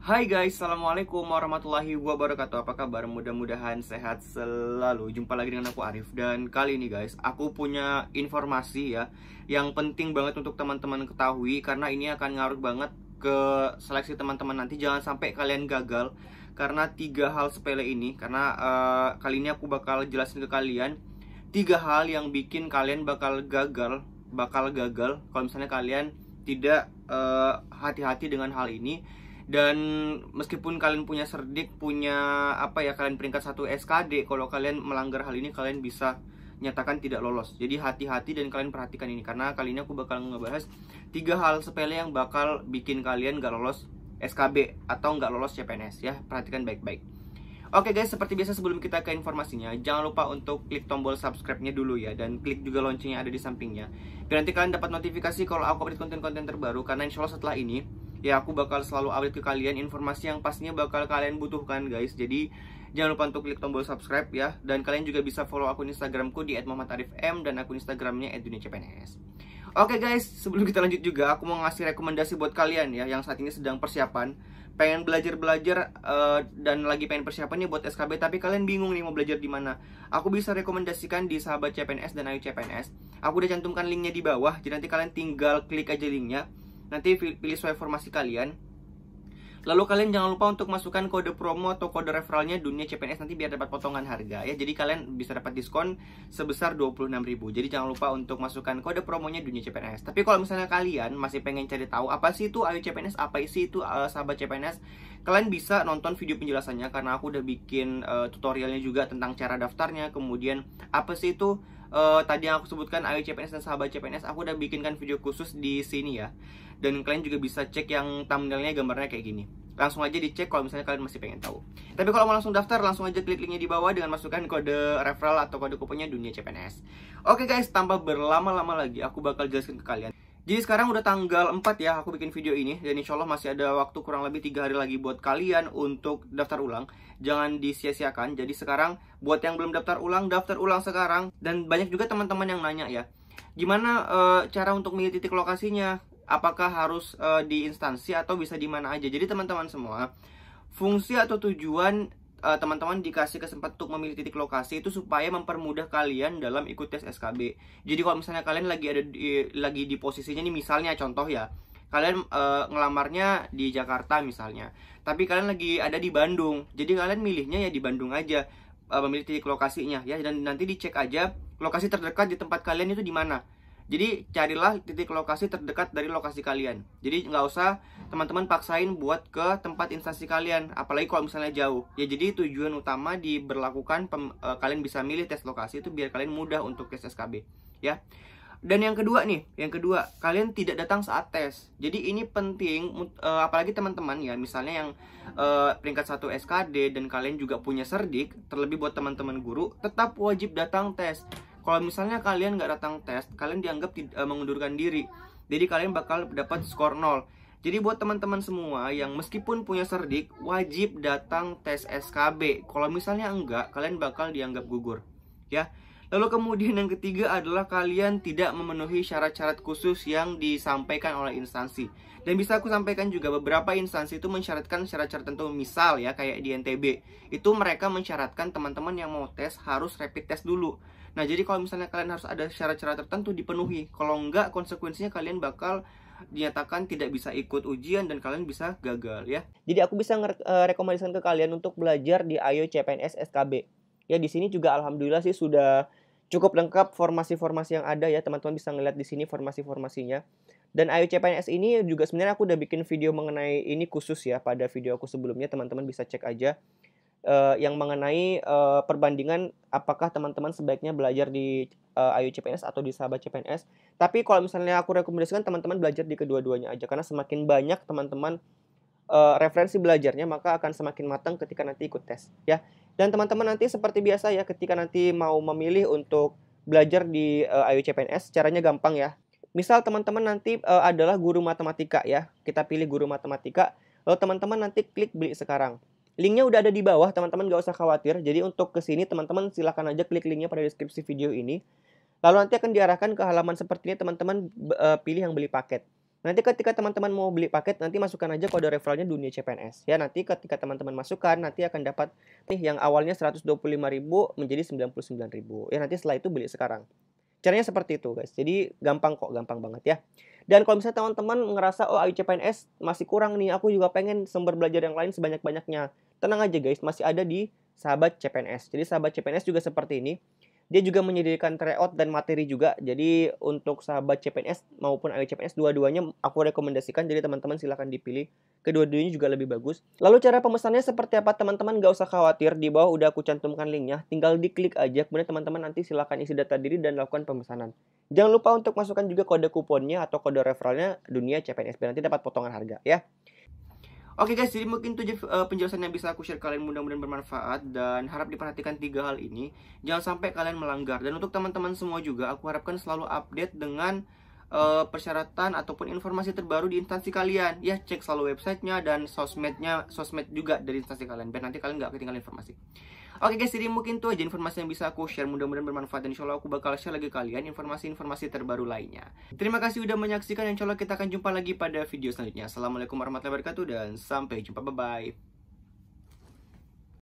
Hai guys, assalamualaikum warahmatullahi wabarakatuh. Apa kabar? Mudah-mudahan sehat selalu. Jumpa lagi dengan aku Arif. Dan kali ini guys, aku punya informasi ya yang penting banget untuk teman-teman ketahui, karena ini akan ngaruh banget ke seleksi teman-teman nanti. Jangan sampai kalian gagal karena tiga hal sepele ini. Karena kali ini aku bakal jelasin ke kalian tiga hal yang bikin kalian bakal gagal kalau misalnya kalian tidak hati-hati dengan hal ini. Dan meskipun kalian punya cerdik, punya kalian peringkat 1 SKD, kalau kalian melanggar hal ini kalian bisa nyatakan tidak lolos. Jadi hati-hati dan kalian perhatikan ini, karena kali ini aku bakal ngebahas tiga hal sepele yang bakal bikin kalian gak lolos SKB atau gak lolos CPNS ya. Perhatikan baik-baik. Oke guys, seperti biasa sebelum kita ke informasinya, jangan lupa untuk klik tombol subscribe-nya dulu ya, dan klik juga loncengnya ada di sampingnya, biar nanti kalian dapat notifikasi kalau aku update konten-konten terbaru. Karena insya Allah setelah ini ya aku bakal selalu update ke kalian informasi yang pastinya bakal kalian butuhkan guys. Jadi jangan lupa untuk klik tombol subscribe ya, dan kalian juga bisa follow akun Instagramku di @muhammadarifm dan akun Instagramnya @duniacpns. Oke guys, sebelum kita lanjut juga aku mau ngasih rekomendasi buat kalian ya yang saat ini sedang persiapan, pengen belajar dan lagi pengen persiapan nih buat SKB, tapi kalian bingung nih mau belajar di mana. Aku bisa rekomendasikan di Sahabat CPNS dan Ayo CPNS. Aku udah cantumkan linknya di bawah, jadi nanti kalian tinggal klik aja linknya, nanti pilih sesuai formasi kalian. Lalu kalian jangan lupa untuk masukkan kode promo atau kode referralnya Dunia CPNS, nanti biar dapat potongan harga ya. Jadi kalian bisa dapat diskon sebesar 26.000. Jadi jangan lupa untuk masukkan kode promonya Dunia CPNS. Tapi kalau misalnya kalian masih pengen cari tahu apa sih itu Ayo CPNS, apa sih itu Sahabat CPNS, kalian bisa nonton video penjelasannya, karena aku udah bikin tutorialnya juga tentang cara daftarnya. Kemudian apa sih itu tadi yang aku sebutkan Ayo CPNS dan Sahabat CPNS, aku udah bikinkan video khusus di sini ya. Dan kalian juga bisa cek yang thumbnailnya gambarnya kayak gini. Langsung aja dicek kalau misalnya kalian masih pengen tahu. Tapi kalau mau langsung daftar, langsung aja klik linknya di bawah dengan masukkan kode referral atau kode kuponnya Dunia CPNS. Oke guys, tanpa berlama-lama lagi, aku bakal jelaskan ke kalian. Jadi sekarang udah tanggal 4 ya aku bikin video ini, dan insya Allah masih ada waktu kurang lebih 3 hari lagi buat kalian untuk daftar ulang. Jangan disia-siakan. Jadi sekarang buat yang belum daftar ulang sekarang. Dan banyak juga teman-teman yang nanya ya, gimana cara untuk milih titik lokasinya? Apakah harus di instansi atau bisa di mana aja? Jadi teman-teman semua, fungsi atau tujuan teman-teman dikasih kesempatan untuk memilih titik lokasi itu supaya mempermudah kalian dalam ikut tes SKB. Jadi kalau misalnya kalian lagi di posisinya nih, misalnya contoh ya, kalian ngelamarnya di Jakarta misalnya, tapi kalian lagi ada di Bandung, jadi kalian milihnya ya di Bandung aja, memilih titik lokasinya ya, dan nanti dicek aja lokasi terdekat di tempat kalian itu di mana. Jadi carilah titik lokasi terdekat dari lokasi kalian. Jadi nggak usah teman-teman paksain buat ke tempat instansi kalian, apalagi kalau misalnya jauh. Ya jadi tujuan utama diberlakukan kalian bisa milih tes lokasi itu biar kalian mudah untuk tes SKB ya. Dan yang kedua nih, kalian tidak datang saat tes. Jadi ini penting, apalagi teman-teman ya, misalnya yang peringkat 1 SKD dan kalian juga punya cerdik, terlebih buat teman-teman guru, tetap wajib datang tes. Kalau misalnya kalian nggak datang tes, kalian dianggap mengundurkan diri. Jadi kalian bakal dapat skor 0. Jadi buat teman-teman semua yang meskipun punya cerdik, wajib datang tes SKB. Kalau misalnya enggak, kalian bakal dianggap gugur ya. Lalu kemudian yang ketiga adalah kalian tidak memenuhi syarat-syarat khusus yang disampaikan oleh instansi. Dan bisa aku sampaikan juga, beberapa instansi itu mensyaratkan syarat-syarat tertentu. Misal ya, kayak di NTB, itu mereka mensyaratkan teman-teman yang mau tes harus rapid test dulu. Nah jadi kalau misalnya kalian harus ada syarat-syarat tertentu dipenuhi. Kalau enggak, konsekuensinya kalian bakal dinyatakan tidak bisa ikut ujian dan kalian bisa gagal ya. Jadi aku bisa rekomendasikan ke kalian untuk belajar di Ayo CPNS SKB. Ya di sini juga alhamdulillah sih sudah cukup lengkap formasi-formasi yang ada ya. Teman-teman bisa ngeliat di sini formasi-formasinya. Dan Ayo CPNS ini juga sebenarnya aku udah bikin video mengenai ini khusus ya pada video aku sebelumnya. Teman-teman bisa cek aja yang mengenai perbandingan apakah teman-teman sebaiknya belajar di Ayo CPNS atau di Sahabat CPNS. Tapi kalau misalnya aku rekomendasikan teman-teman belajar di kedua-duanya aja, karena semakin banyak teman-teman referensi belajarnya, maka akan semakin matang ketika nanti ikut tes ya. Dan teman-teman nanti seperti biasa ya, ketika nanti mau memilih untuk belajar di Ayo CPNS, caranya gampang ya. Misal teman-teman nanti adalah guru matematika ya, kita pilih guru matematika, lalu teman-teman nanti klik beli sekarang. Linknya udah ada di bawah, teman-teman gak usah khawatir. Jadi untuk kesini teman-teman silahkan aja klik linknya pada deskripsi video ini. Lalu nanti akan diarahkan ke halaman seperti ini, teman-teman pilih yang beli paket. Nanti ketika teman-teman mau beli paket, nanti masukkan aja kode referralnya Dunia CPNS. Ya, nanti ketika teman-teman masukkan, nanti akan dapat nih yang awalnya 125.000 menjadi 99.000. Ya, nanti setelah itu beli sekarang. Caranya seperti itu, guys. Jadi gampang kok, gampang banget ya. Dan kalau misalnya teman-teman ngerasa, oh Ayu CPNS masih kurang nih, aku juga pengen sumber belajar yang lain sebanyak-banyaknya. Tenang aja guys, masih ada di Sahabat CPNS. Jadi Sahabat CPNS juga seperti ini. Dia juga menyediakan tryout dan materi juga. Jadi untuk Sahabat CPNS maupun Ayu CPNS dua-duanya aku rekomendasikan. Jadi teman-teman silahkan dipilih. Kedua-duanya juga lebih bagus. Lalu cara pemesannya seperti apa teman-teman? Gak usah khawatir. Di bawah udah aku cantumkan linknya. Tinggal diklik aja. Kemudian teman-teman nanti silahkan isi data diri dan lakukan pemesanan. Jangan lupa untuk masukkan juga kode kuponnya atau kode referralnya Dunia CPNS. Biar nanti dapat potongan harga ya. Oke guys, jadi mungkin itu penjelasan yang bisa aku share kalian, mudah-mudahan bermanfaat dan harap diperhatikan 3 hal ini. Jangan sampai kalian melanggar. Dan untuk teman-teman semua juga, aku harapkan selalu update dengan persyaratan ataupun informasi terbaru di instansi kalian. Ya, cek selalu websitenya dan sosmed juga dari instansi kalian, biar nanti kalian nggak ketinggalan informasi. Oke guys, jadi mungkin itu aja informasi yang bisa aku share. Mudah-mudahan bermanfaat dan insya Allah aku bakal share lagi kalian informasi-informasi terbaru lainnya. Terima kasih udah menyaksikan. Insya Allah kita akan jumpa lagi pada video selanjutnya. Assalamualaikum warahmatullahi wabarakatuh dan sampai jumpa. Bye-bye.